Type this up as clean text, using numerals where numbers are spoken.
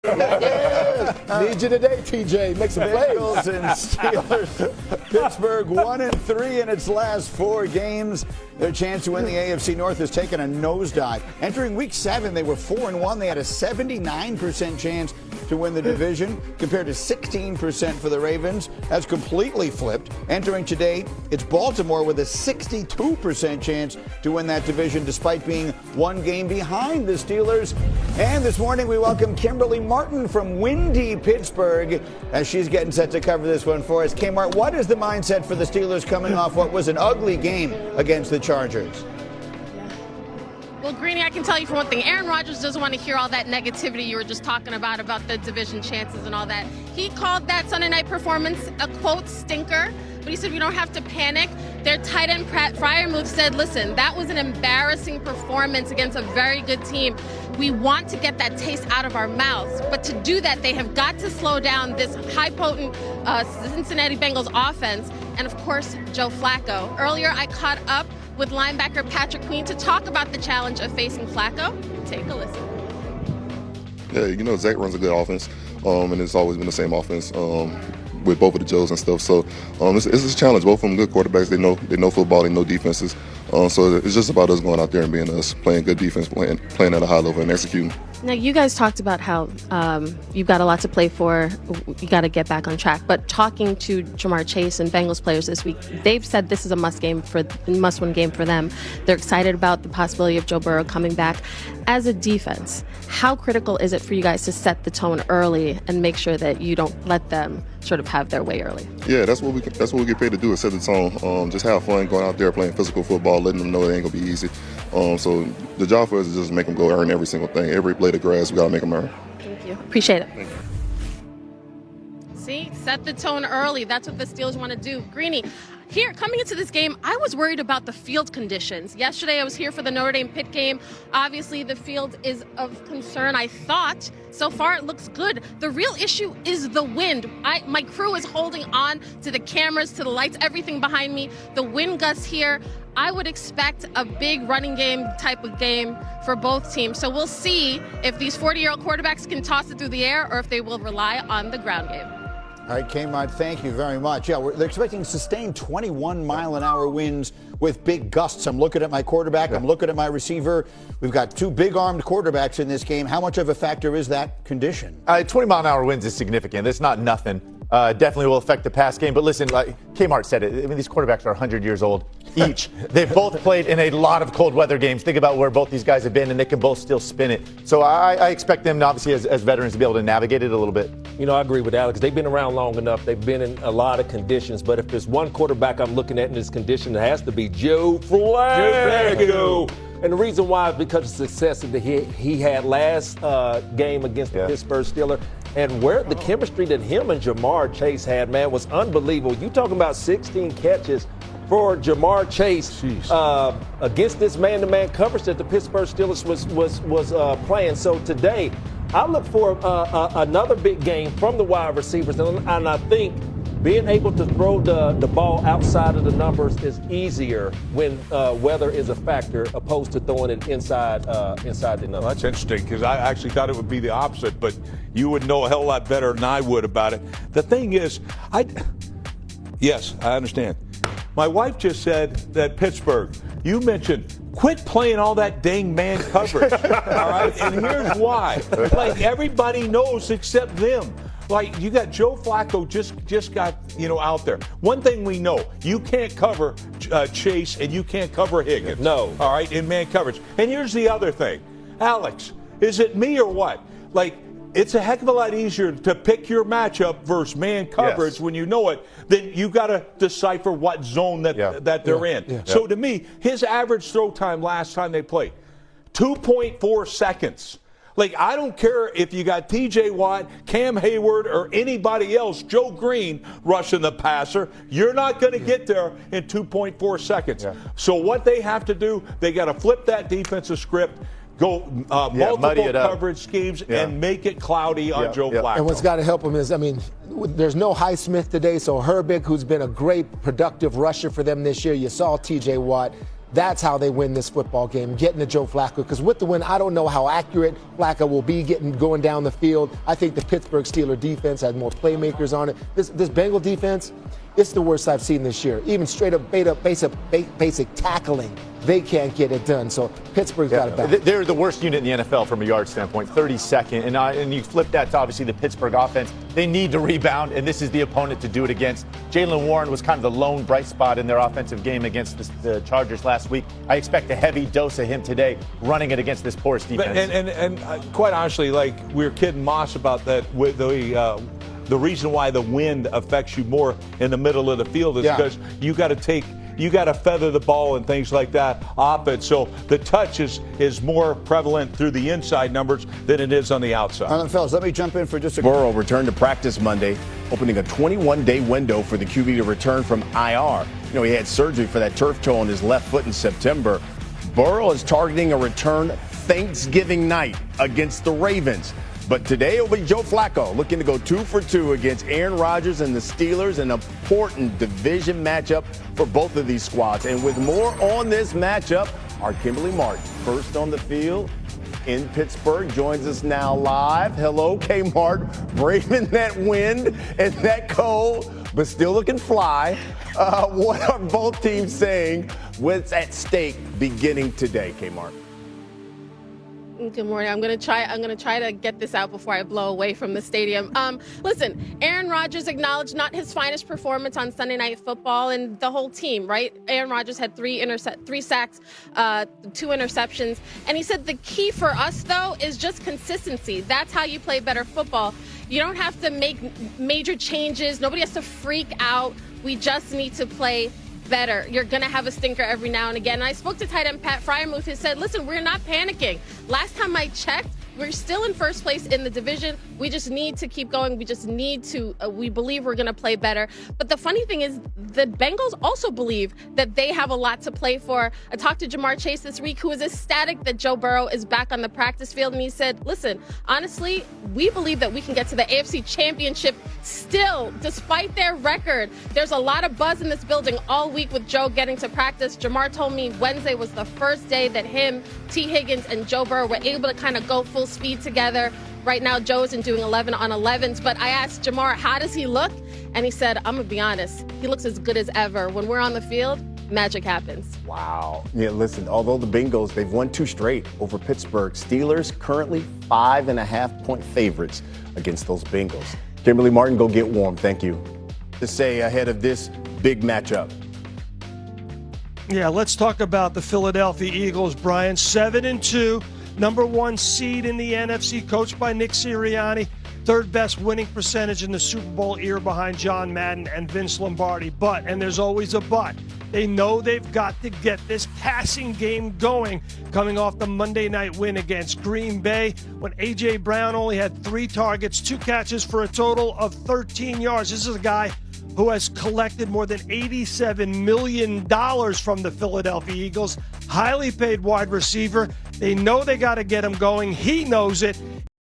Need you today, TJ. Make some plays. Bengals and Steelers. Pittsburgh 1-3 in its last 4 games. Their chance to win the AFC North has taken a nosedive. Entering Week 7, they were 4-1. They had a 79% chance to win the division compared to 16% for the Ravens. That's completely flipped. Entering today, it's Baltimore with a 62% chance to win that division despite being 1 game behind the Steelers. And this morning we welcome Kimberly Martin from windy Pittsburgh as she's getting set to cover this one for us. Kmart, what is the mindset for the Steelers coming off what was an ugly game against the Chargers? Well, Greeny, I can tell you for one thing, Aaron Rodgers doesn't want to hear all that negativity you were just talking about the division chances and all that. He called that Sunday night performance a, quote, stinker, but he said we don't have to panic. Their tight end, Freiermuth, said, listen, that was an embarrassing performance against a very good team. We want to get that taste out of our mouths, but to do that, they have got to slow down this high-potent Cincinnati Bengals offense, and, of course, Joe Flacco. Earlier, I caught up with linebacker Patrick Queen to talk about the challenge of facing Flacco. Take a listen. Yeah, you know, Zach runs a good offense, and it's always been the same offense with both of the Joes and stuff. So it's a challenge. Both of them good quarterbacks. They know football. They know defenses. So it's just about us going out there and being us, playing good defense, playing at a high level and executing. Now, you guys talked about how you've got a lot to play for. You got to get back on track. But talking to Jamar Chase and Bengals players this week, they've said this is a must-win game for them. They're excited about the possibility of Joe Burrow coming back. As a defense, how critical is it for you guys to set the tone early and make sure that you don't let them sort of have their way early? Yeah, that's what we get paid to do, is set the tone. Just have fun going out there playing physical football, letting them know it ain't gonna be easy. So the job for us is just make them go earn every single thing. Every blade of grass, we gotta make them earn. Thank you. Appreciate it. Thank you. See, set the tone early. That's what the Steelers want to do. Greeny, here, coming into this game, I was worried about the field conditions. Yesterday, I was here for the Notre Dame Pitt game. Obviously, the field is of concern. I thought, so far, it looks good. The real issue is the wind. My crew is holding on to the cameras, to the lights, everything behind me. The wind gusts here. I would expect a big running game type of game for both teams. So we'll see if these 40-year-old quarterbacks can toss it through the air or if they will rely on the ground game. All right, Kmart, thank you very much. Yeah, they're expecting sustained 21-mile-an-hour winds with big gusts. I'm looking at my quarterback. I'm looking at my receiver. We've got 2 big-armed quarterbacks in this game. How much of a factor is that condition? 20-mile-an-hour winds is significant. It's not nothing. Definitely will affect the pass game. But listen, like Kmart said it, I mean, these quarterbacks are 100 years old each. They've both played in a lot of cold weather games. Think about where both these guys have been, and they can both still spin it. So I expect them, obviously, as veterans, to be able to navigate it a little bit. You know, I agree with Alex. They've been around long enough. They've been in a lot of conditions. But if there's one quarterback I'm looking at in this condition, it has to be Joe Flacco. And the reason why is because of the success that he had last game against the Pittsburgh Steelers. And where the chemistry that him and Jamar Chase had, man, was unbelievable. You talking about 16 catches for Jamar Chase against this man-to-man coverage that the Pittsburgh Steelers was playing. So today, I look for another big game from the wide receivers, and I think being able to throw the ball outside of the numbers is easier when weather is a factor, opposed to throwing it inside the numbers. Well, that's interesting, because I actually thought it would be the opposite, but you would know a hell of a lot better than I would about it. The thing is, yes, I understand. My wife just said that Pittsburgh, you mentioned, quit playing all that dang man coverage, all right? And here's why. Like, everybody knows except them. Like, you got Joe Flacco just got, out there. One thing we know, you can't cover Chase and you can't cover Higgins. No. All right, in man coverage. And here's the other thing. Alex, is it me or what? Like, it's a heck of a lot easier to pick your matchup versus man coverage when you know it than you got to decipher what zone that they're in. Yeah. So to me, his average throw time last time they played, 2.4 seconds. Like, I don't care if you got T.J. Watt, Cam Hayward, or anybody else, Joe Green, rushing the passer. You're not going to get there in 2.4 seconds. Yeah. So what they have to do, they got to flip that defensive script, go multiple coverage schemes, and make it cloudy on Joe Flacco. And what's got to help him is, there's no Highsmith today, so Herbig, who's been a great productive rusher for them this year. You saw T.J. Watt. That's how they win this football game, getting to Joe Flacco. Because with the win, I don't know how accurate Flacco will be going down the field. I think the Pittsburgh Steelers defense has more playmakers on it. This Bengal defense, it's the worst I've seen this year. Even straight up basic tackling, they can't get it done. So Pittsburgh's got it back. They're the worst unit in the NFL from a yard standpoint, 32nd. And you flip that to obviously the Pittsburgh offense. They need to rebound, and this is the opponent to do it against. Jaylen Warren was kind of the lone bright spot in their offensive game against the Chargers last week. I expect a heavy dose of him today, running it against this porous defense. And quite honestly, like we were kidding Moss about that with the reason why the wind affects you more in the middle of the field is because you got to feather the ball and things like that off it. So the touch is more prevalent through the inside numbers than it is on the outside. All right, fellas, let me jump in for just a Burrow returned to practice Monday, opening a 21-day window for the QB to return from IR. He had surgery for that turf toe on his left foot in September. Burrow is targeting a return Thanksgiving night against the Ravens. But today it'll be Joe Flacco looking to go 2 for 2 against Aaron Rodgers and the Steelers, an important division matchup for both of these squads. And with more on this matchup, our Kimberly Martin, first on the field in Pittsburgh, joins us now live. Hello, K-Mart, braving that wind and that cold, but still looking fly. What are both teams saying? What's at stake beginning today, K-Mart? Good morning. I'm gonna try to get this out before I blow away from the stadium. Listen, Aaron Rodgers acknowledged not his finest performance on Sunday Night Football, and the whole team, right? Aaron Rodgers had 3 sacks, 2 interceptions, and he said the key for us though is just consistency. That's how you play better football. You don't have to make major changes. Nobody has to freak out. We just need to play better. You're going to have a stinker every now and again. And I spoke to tight end Pat Fryermuth, who said, listen, we're not panicking. Last time I checked, we're still in first place in the division. We just need to keep going. We just need to, we believe we're going to play better. But the funny thing is the Bengals also believe that they have a lot to play for. I talked to Jamar Chase this week, who is ecstatic that Joe Burrow is back on the practice field. And he said, listen, honestly, we believe that we can get to the AFC Championship still, despite their record. There's a lot of buzz in this building all week with Joe getting to practice. Jamar told me Wednesday was the first day that him, T. Higgins, and Joe Burrow were able to kind of go full speed together. Right now, Joe isn't doing 11 on 11s, but I asked Jamar, how does he look? And he said, I'm going to be honest, he looks as good as ever. When we're on the field, magic happens. Wow. Yeah, listen, although the Bengals, they've won 2 straight over Pittsburgh, Steelers currently 5.5-point favorites against those Bengals. Kimberly Martin, go get warm. Thank you. To say ahead of this big matchup. Yeah, let's talk about the Philadelphia Eagles, Brian. 7-2. Number 1 seed in the NFC, coached by Nick Sirianni. 3rd best winning percentage in the Super Bowl era behind John Madden and Vince Lombardi. But, and there's always a but, they know they've got to get this passing game going, coming off the Monday night win against Green Bay when A.J. Brown only had 3 targets, 2 catches for a total of 13 yards. This is a guy who has collected more than $87 million from the Philadelphia Eagles. Highly paid wide receiver. They know they got to get him going. He knows it.